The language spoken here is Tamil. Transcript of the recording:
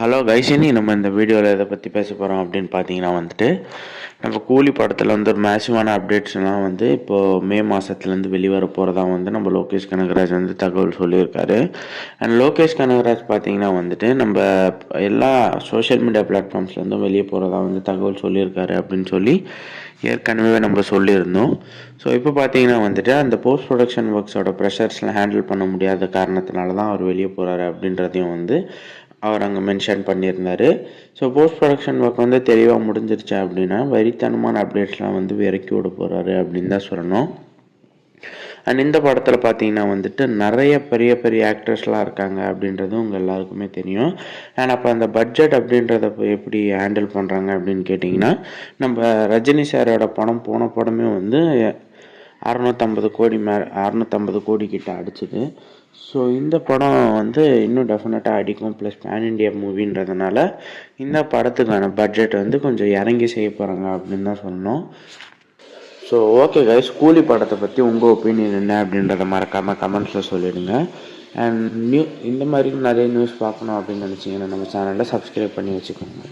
ஹலோ கைஸ், இனி நம்ம இந்த வீடியோவில் எதை பற்றி பேச போகிறோம் அப்படின்னு பார்த்தீங்கன்னா நம்ம கூலி படத்தில் ஒரு மேசிவான அப்டேட்ஸ்லாம் இப்போது மே மாதத்துலேருந்து வெளிவர போகிறதா நம்ம லோகேஷ் கனகராஜ் தகவல் சொல்லியிருக்காரு. அண்ட் லோகேஷ் கனகராஜ் பார்த்தீங்கன்னா நம்ம எல்லா சோஷியல் மீடியா பிளாட்ஃபார்ம்ஸ்லேருந்தும் வெளியே போகிறதா தகவல் சொல்லியிருக்காரு அப்படின்னு சொல்லி ஏற்கனவே நம்ம சொல்லியிருந்தோம். ஸோ இப்போ பார்த்தீங்கன்னா அந்த போஸ்ட் ப்ரொடக்ஷன் ஒர்க்ஸோட ப்ரெஷர்ஸ்லாம் ஹேண்டில் பண்ண முடியாத காரணத்தினால தான் அவர் வெளியே போகிறாரு அப்படின்றதையும் அவர் அங்கே மென்ஷன் பண்ணியிருந்தார். ஸோ போஸ்ட் ப்ரொடக்ஷன் ஒர்க் தெளிவாக முடிஞ்சிருச்சு அப்படின்னா வெறித்தனமான அப்டேட்ஸ்லாம் இறக்கி விட போகிறாரு அப்படின்னு தான் சொல்லணும். அண்ட் இந்த படத்தில் பார்த்தீங்கன்னா நிறைய பெரிய பெரிய ஆக்டர்ஸ்லாம் இருக்காங்க அப்படின்றது உங்கள் எல்லாருக்குமே தெரியும். அண்ட் அப்போ அந்த பட்ஜெட் அப்படின்றத எப்படி ஹேண்டில் பண்ணுறாங்க அப்படின்னு கேட்டிங்கன்னா, நம்ம ரஜினி சாரோட படம் போன படமே 650 கோடி கிட்ட அடிச்சுது. ஸோ இந்த படம் இன்னும் டெஃபினட்டாக அடிக்கும். ப்ளஸ் பேன் இண்டியா மூவின்றதுனால இந்த படத்துக்கான பட்ஜெட் கொஞ்சம் இறங்கி செய்ய போகிறாங்க அப்படின்னு தான் சொல்லணும். ஸோ ஓகே கைஸ், கூலி படத்தை பற்றி உங்கள் ஒப்பீனியன் என்ன அப்படின்றத மறக்காமல் கமெண்ட்ஸில் சொல்லிவிடுங்க. அண்ட் இந்த மாதிரி நிறைய நியூஸ் பார்க்கணும் அப்படின்னு நினச்சிங்கன்னா நம்ம சேனலில் சப்ஸ்கிரைப் பண்ணி வச்சுக்கோங்க.